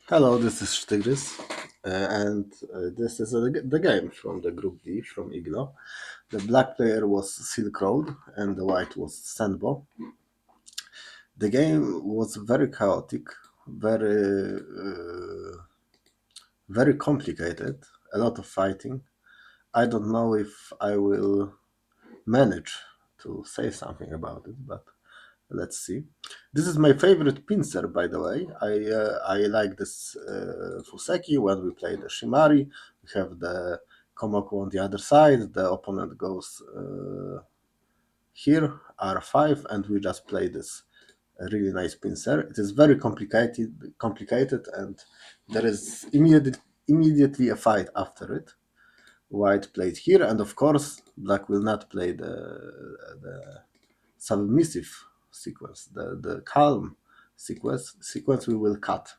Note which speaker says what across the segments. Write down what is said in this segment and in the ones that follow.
Speaker 1: Hello, this is Sztygrys, and this is the game from the Group D from IGLO. The black player was silkroad and the white was senbo. The game was very chaotic, very complicated, a lot of fighting. I don't know if I will manage to say something about it, but let's see. This is my favorite pincer, by the way. I like this Fuseki when we play the Shimari. We have the Komoku on the other side. The opponent goes here, R5, and we just play this really nice pincer. It is very complicated, and there is immediately a fight after it. White played here, and of course, black will not play the submissive sequence, the calm sequence we will cut.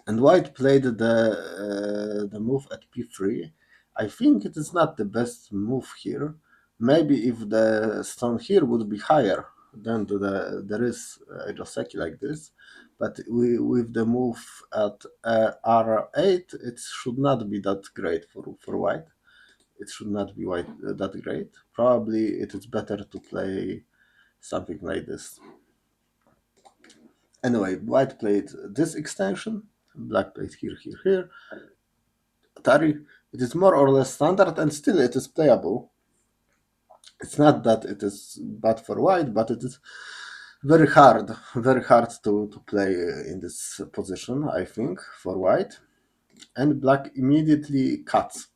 Speaker 1: And white played the move at p3. I think it is not the best move here. Maybe if the stone here would be higher, then there is a Joseki like this. But with the move at r8, it should not be that great for white. It should not be that great. Probably it is better to play something like this. Anyway, white played this extension, black played here. Atari, it is more or less standard and still it is playable. It's not that it is bad for white, but it is very hard to play in this position, I think, for white. And black immediately cuts.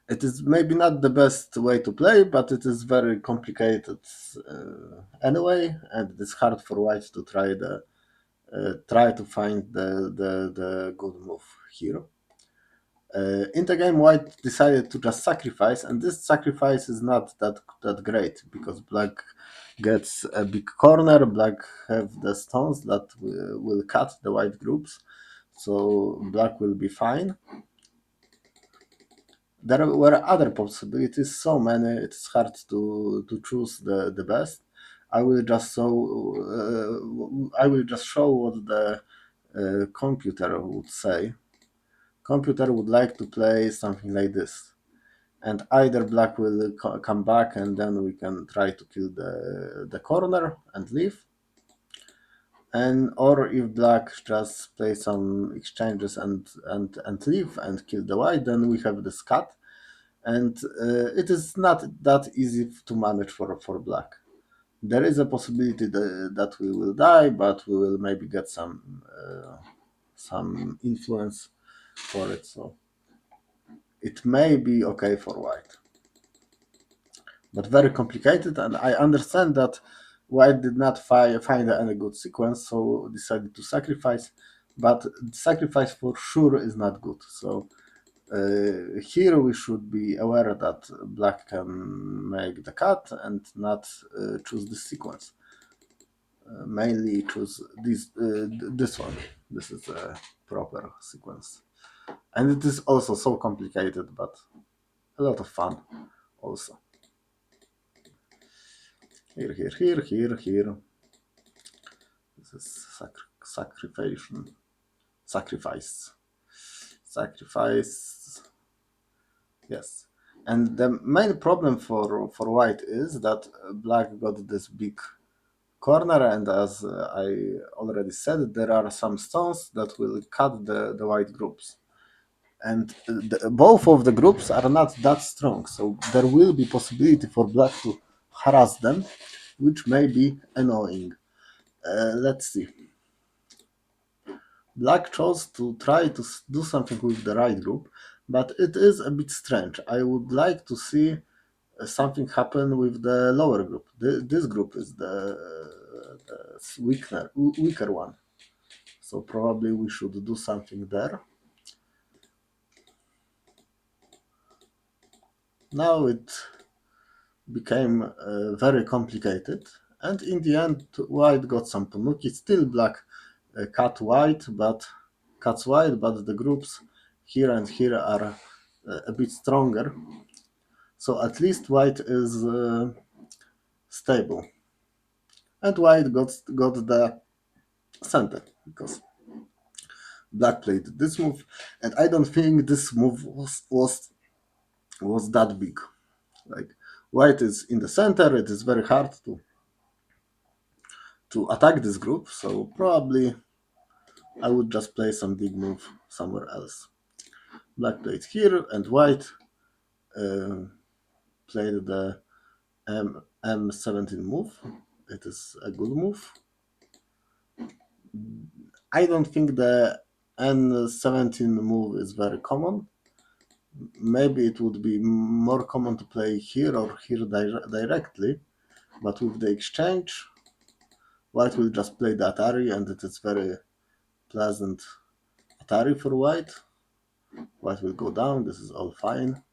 Speaker 1: It is maybe not the best way to play, but it is very complicated anyway, and it is hard for white to try to find the good move here. In the game, white decided to just sacrifice, and this sacrifice is not that great because black gets a big corner. Black have the stones that will cut the white groups, so black will be fine. There were other possibilities, so many it's hard to choose the best. I will just show what the computer would say. Computer would like to play something like this, and either black will come back and then we can try to kill the corner and leave, and or if black just play some exchanges and leave and kill the white, then we have this cut, and it is not that easy to manage for black. There is a possibility that we will die, but we will maybe get some influence for it, so it may be okay for white. But very complicated, and I understand that white did not find any good sequence, so decided to sacrifice, but sacrifice for sure is not good. So here we should be aware that black can make the cut and not choose this sequence. Mainly choose this one. This is a proper sequence. And it is also so complicated, but a lot of fun also. Here. This is sacrifice. Yes. And the main problem for white is that black got this big corner, and as I already said, there are some stones that will cut the white groups. And both of the groups are not that strong, so there will be possibility for black to harass them, which may be annoying. Let's see. Black chose to try to do something with the right group, but it is a bit strange. I would like to see something happen with the lower group. This group is the weaker one, so probably we should do something there. Now it became very complicated, and in the end, white got some Tanuki. Still black cuts white, but the groups here and here are a bit stronger. So at least white is stable, and white got the center, because black played this move, and I don't think this move was that big. Like, white is in the center, it is very hard to attack this group, so probably I would just play some big move somewhere else. Black played here, and white played the M17 move. It is a good move. I don't think the N17 move is very common. Maybe it would be more common to play here or here directly, but with the exchange, white will just play the Atari, and it is very pleasant Atari for white. White will go down, this is all fine.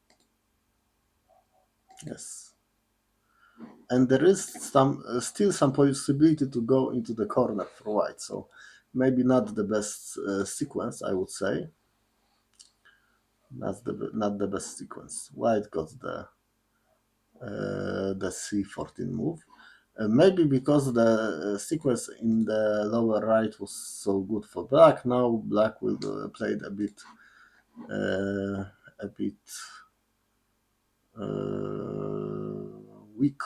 Speaker 1: Yes. And there is still some possibility to go into the corner for white, so maybe not the best sequence, I would say. Not the best sequence. White got the C14 move. Maybe because the sequence in the lower right was so good for black. Now black will play it a bit weak.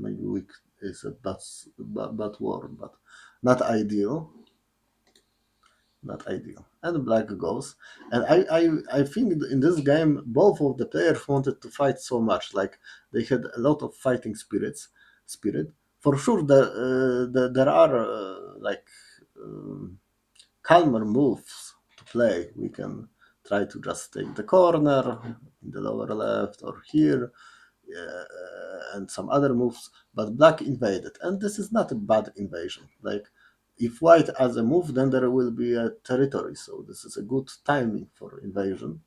Speaker 1: Maybe weak is a bad word, but not ideal. Not ideal. And black goes. And I think in this game, both of the players wanted to fight so much. Like, they had a lot of fighting spirit. For sure, there are calmer moves to play. We can try to just take the corner in the lower left or here, and some other moves, but black invaded, and this is not a bad invasion. Like, if white has a move, then there will be a territory, so this is a good timing for invasion.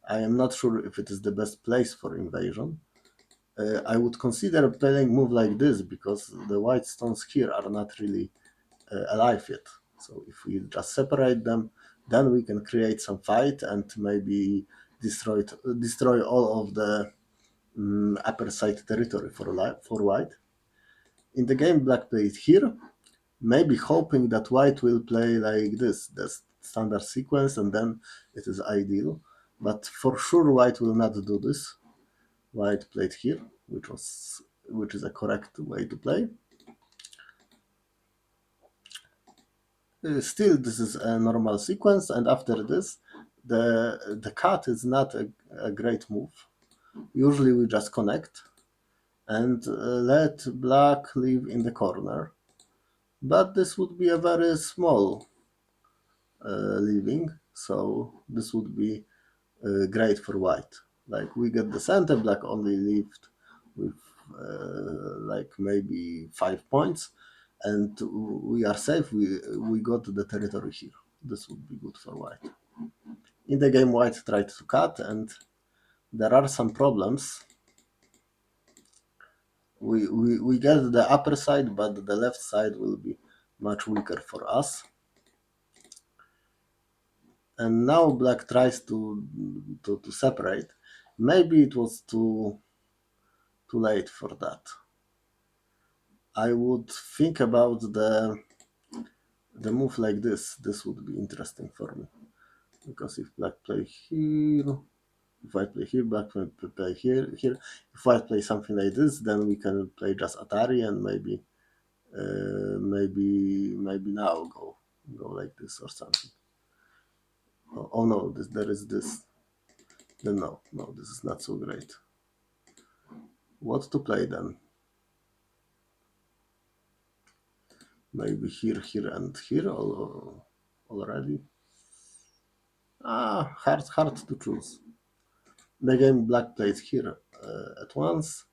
Speaker 1: I am not sure if it is the best place for invasion. I would consider playing move like this, because the white stones here are not really alive yet. So if we just separate them, then we can create some fight and maybe destroy all of the upper side territory for white. In the game, black played here, maybe hoping that white will play like this, the standard sequence, and then it is ideal. But for sure, white will not do this. White played here, which is a correct way to play. Still, this is a normal sequence, and after this, the cut is not a great move. Usually, we just connect and let black live in the corner. But this would be a very small leaving, so this would be great for white. Like, we get the center, black only lived with like maybe 5 points, and we are safe. We got the territory here. This would be good for white. In the game, white tried to cut, and there are some problems. We get the upper side, but the left side will be much weaker for us. And now black tries to separate. Maybe it was too late for that. I would think about the move like this. This would be interesting for me, because if black play here, if white play here, black play here. If white play something like this, then we can play just Atari, and maybe now go like this or something. Oh no, there is this. Then no, this is not so great. What to play then? Maybe here, and here already. Hard to choose. The game, black played here at once,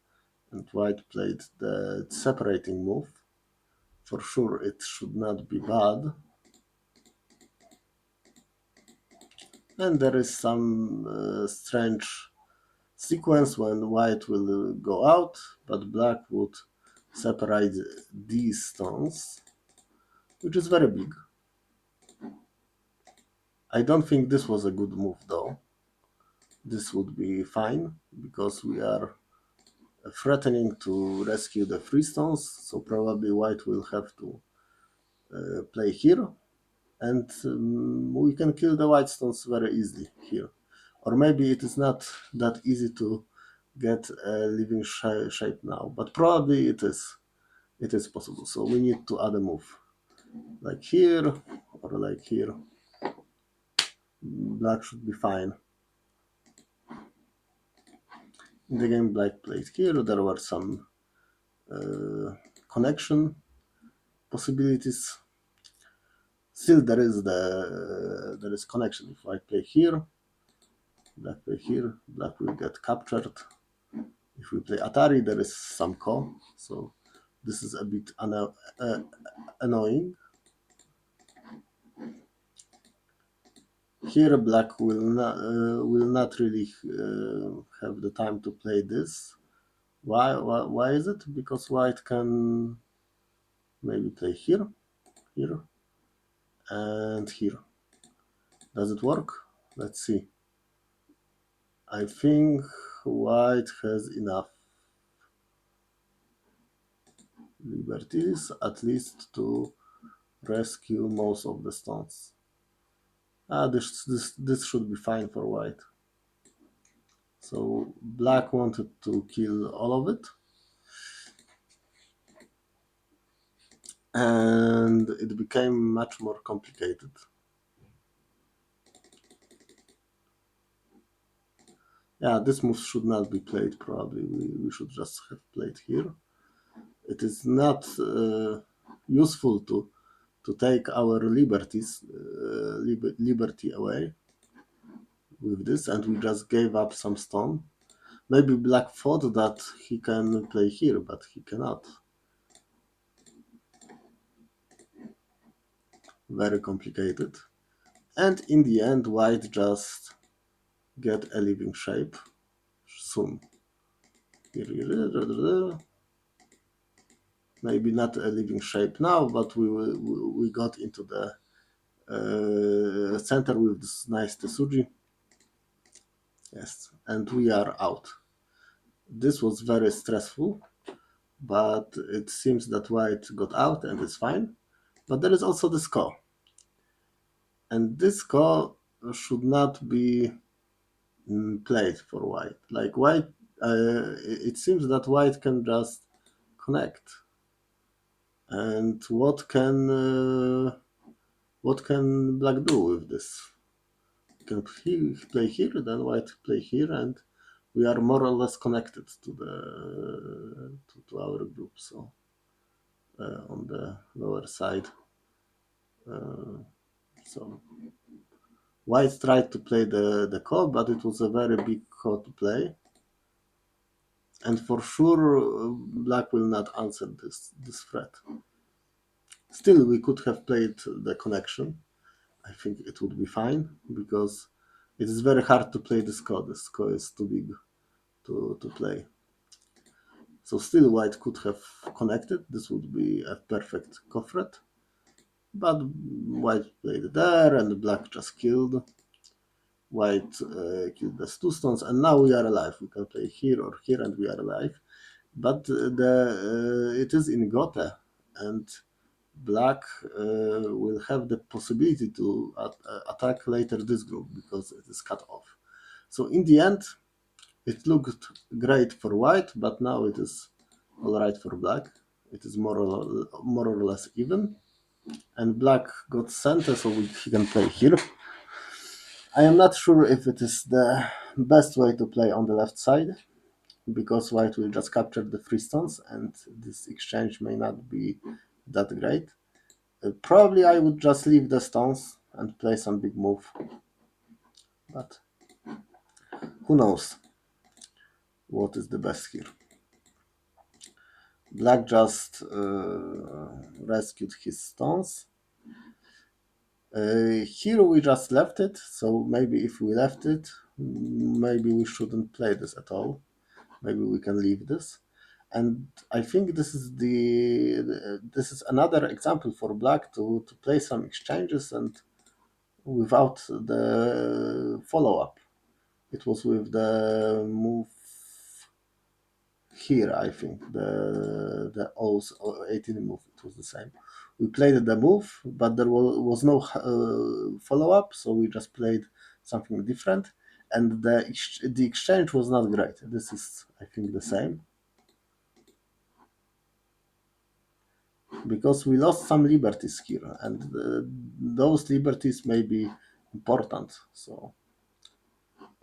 Speaker 1: and white played the separating move. For sure, it should not be bad. And there is some strange sequence when white will go out, but black would separate these stones, which is very big. I don't think this was a good move, though. This would be fine, because we are threatening to rescue the free stones, so probably white will have to play here, and we can kill the white stones very easily here. Or maybe it is not that easy to get a living shape now, but probably it is. It is possible. So we need to add a move, like here or like here. Black should be fine. In the game black played here. There were some connection possibilities. Still there is connection. If I play here, black play here, black will get captured. If we play Atari, there is some co, so this is a bit annoying. Here black will not really have the time to play this. Why is it? Because white can maybe play here, here, and here. Does it work? Let's see. I think white has enough liberties, at least to rescue most of the stones. This should be fine for white. So black wanted to kill all of it, and it became much more complicated. Yeah, this move should not be played. Probably we should just have played here. It is not useful to take our liberty away with this, and we just gave up some stone. Maybe black thought that he can play here, but he cannot. Very complicated. And in the end, white just get a living shape soon. Maybe not a living shape now, but we got into the center with this nice Tesuji. Yes, and we are out. This was very stressful, but it seems that white got out and is fine. But there is also this ko. And this ko should not be played for white. Like white, it seems that white can just connect. And what can black do with this? Can he play here, then white play here, and we are more or less connected to the to our group. So on the lower side, so white tried to play the ko, but it was a very big ko to play, and for sure black will not answer this threat. Still, we could have played the connection. I think it would be fine because it is very hard to play this ko. This ko is too big to play. So still white could have connected. This would be a perfect ko threat. But white played there and black just killed. White killed the two stones, and now we are alive. We can play here or here and we are alive. But it is in Gote, and black will have the possibility to attack later this group because it is cut off. So in the end, it looked great for white, but now it is all right for black. It is more or less even, and black got center, so he can play here. I am not sure if it is the best way to play on the left side, because white will just capture the three stones, and this exchange may not be that great. Probably I would just leave the stones and play some big move, but who knows what is the best here. Black just rescued his stones. Here we just left it, so maybe if we left it, maybe we shouldn't play this at all. Maybe we can leave this. And I think this is another example for black to play some exchanges and without the follow-up. It was with the move here, I think, the O's 18 move, it was the same. we played the move, but there was no follow-up, so we just played something different, and the exchange was not great. This is, I think, the same. Because we lost some liberties here, and those liberties may be important, so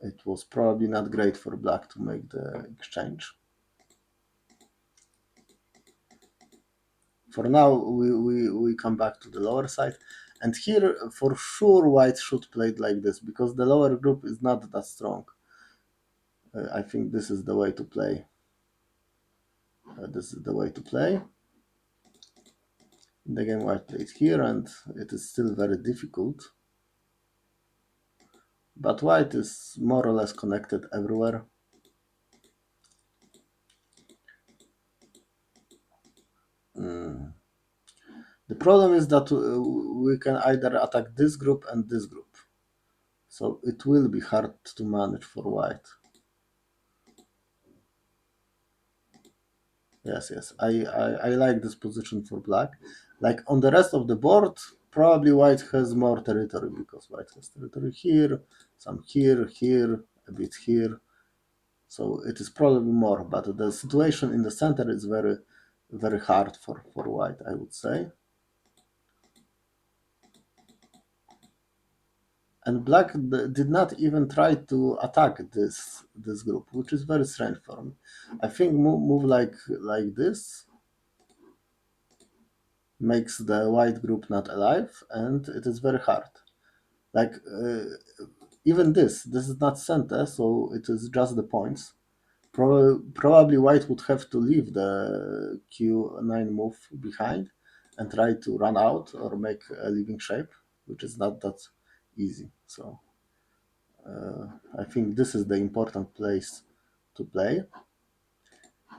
Speaker 1: it was probably not great for black to make the exchange. For now, we come back to the lower side, and here for sure white should play it like this, because the lower group is not that strong. I think this is the way to play. This is the way to play. In the game white played here, and it is still very difficult. But white is more or less connected everywhere. The problem is that we can either attack this group and this group. So it will be hard to manage for white. Yes. I like this position for black. Like on the rest of the board, probably white has more territory, because white has territory here, some here, a bit here. So it is probably more, but the situation in the center is very, very hard for white, I would say. And black did not even try to attack this group, which is very strange for me. I think move like this makes the white group not alive, and it is very hard. Like even this is not center, so it is just the points. Probably white would have to leave the Q9 move behind and try to run out or make a living shape, which is not that easy. So I think this is the important place to play.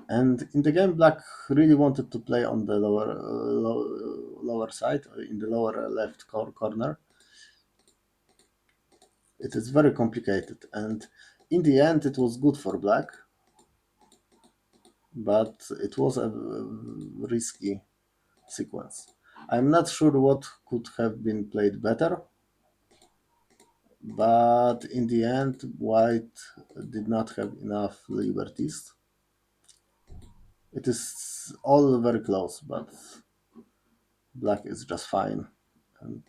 Speaker 1: And in the game, black really wanted to play on the lower side, in the lower left corner. It is very complicated, and in the end, it was good for black, but it was a risky sequence. I'm not sure what could have been played better, but in the end, white did not have enough liberties. It is all very close, but black is just fine, and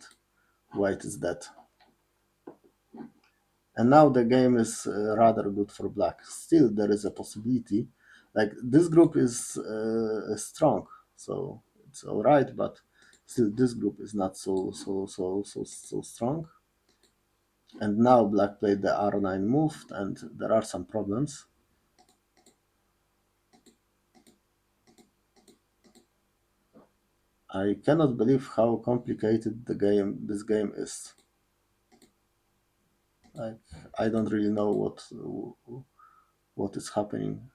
Speaker 1: white is dead. And now the game is rather good for black. Still, there is a possibility. Like this group is strong, so it's all right. But still, this group is not so strong. And now black played the R9 move, and there are some problems. I cannot believe how complicated this game is. Like I don't really know what is happening.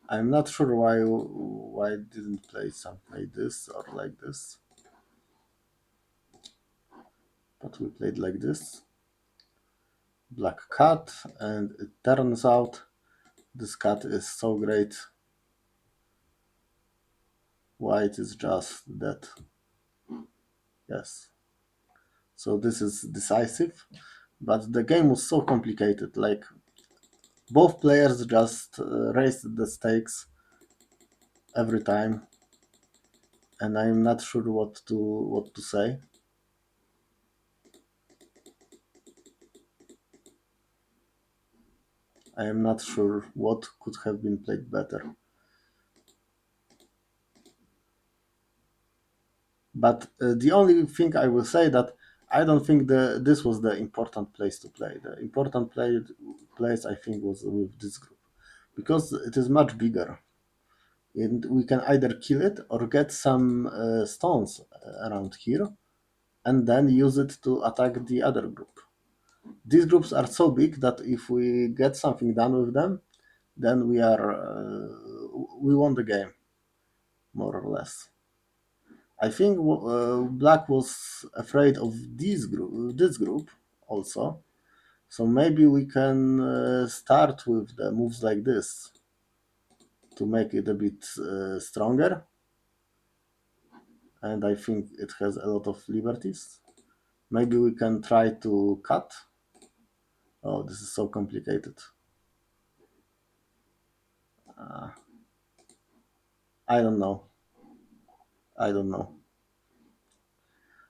Speaker 1: I'm not sure why I didn't play something like this or like this. But we played like this. Black cat, and it turns out this cat is so great. White is just dead. Yes. So this is decisive, but the game was so complicated. Like both players just raised the stakes every time, and I'm not sure what to say. I am not sure what could have been played better. But the only thing I will say that I don't think this was the important place to play. The important place I think was with this group, because it is much bigger, and we can either kill it or get some stones around here, and then use it to attack the other group. These groups are so big that if we get something done with them, then we won the game, more or less. I think black was afraid of this group also. So maybe we can start with the moves like this to make it a bit stronger. And I think it has a lot of liberties. Maybe we can try to cut. Oh, this is so complicated. I don't know. I don't know.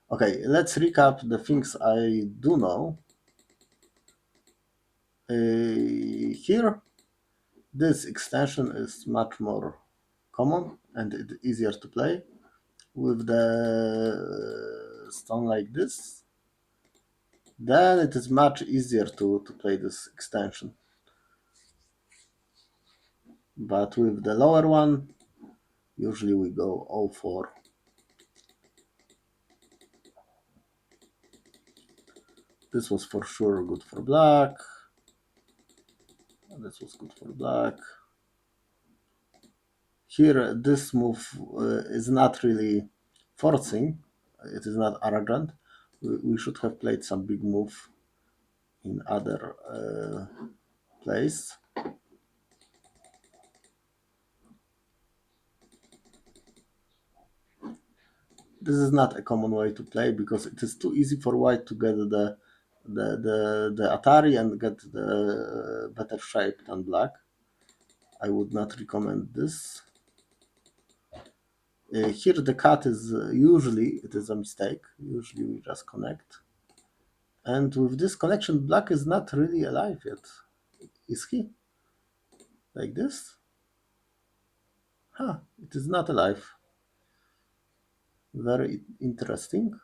Speaker 1: Okay, let's recap the things I do know. Here, this extension is much more common and it's easier to play. With the stone like this, then it is much easier to play this extension. But with the lower one, usually we go all 4. This was for sure good for black. This was good for black. Here, this move is not really forcing. It is not arrogant. We should have played some big move in other place. This is not a common way to play because it is too easy for white to get the Atari and get the better shape than black. I would not recommend this. Here the cut is usually it is a mistake. Usually we just connect. And with this connection, black is not really alive yet. Is he? Like this? Huh, it is not alive. Very interesting.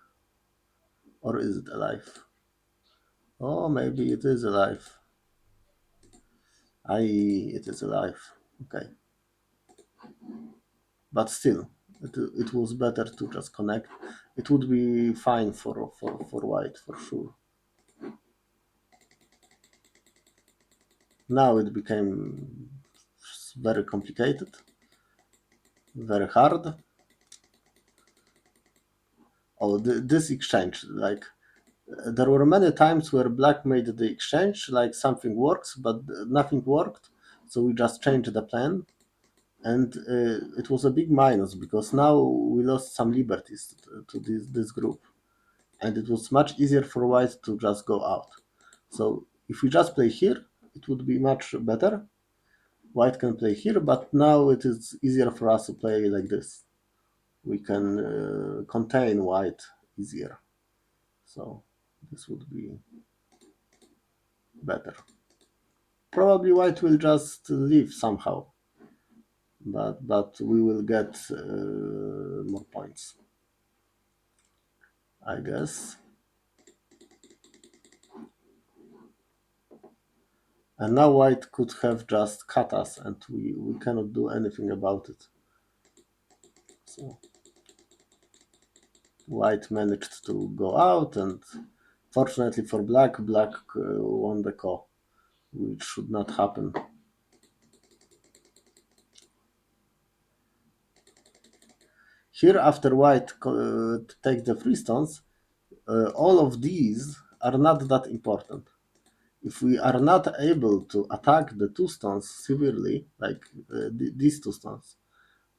Speaker 1: Or is it alive? Oh, maybe it is alive. It is alive. Okay. But still, it was better to just connect. It would be fine for white, for sure. Now it became very complicated, very hard. Oh, this exchange, like, there were many times where black made the exchange, like something works, but nothing worked. So we just changed the plan. And it was a big minus because now we lost some liberties to this group. And it was much easier for white to just go out. So if we just play here, it would be much better. White can play here, but now it is easier for us to play like this. We can contain white easier. So this would be better. Probably white will just leave somehow, but we will get more points, I guess. And now white could have just cut us and we cannot do anything about it. So white managed to go out, and fortunately for black won the call, which should not happen. Here, after white takes the free stones, all of these are not that important. If we are not able to attack the 2 stones severely, like these 2 stones,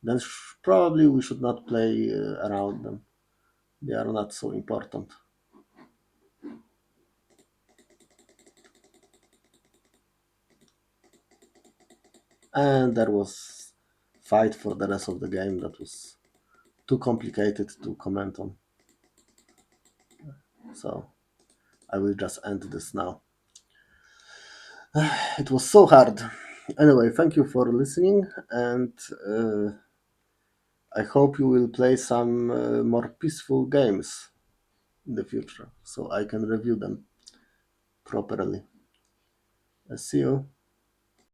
Speaker 1: then probably we should not play around them. They are not so important. And there was fight for the rest of the game that was too complicated to comment on. So I will just end this now. It was so hard. Anyway, thank you for listening, and I hope you will play some more peaceful games in the future so I can review them properly. See you.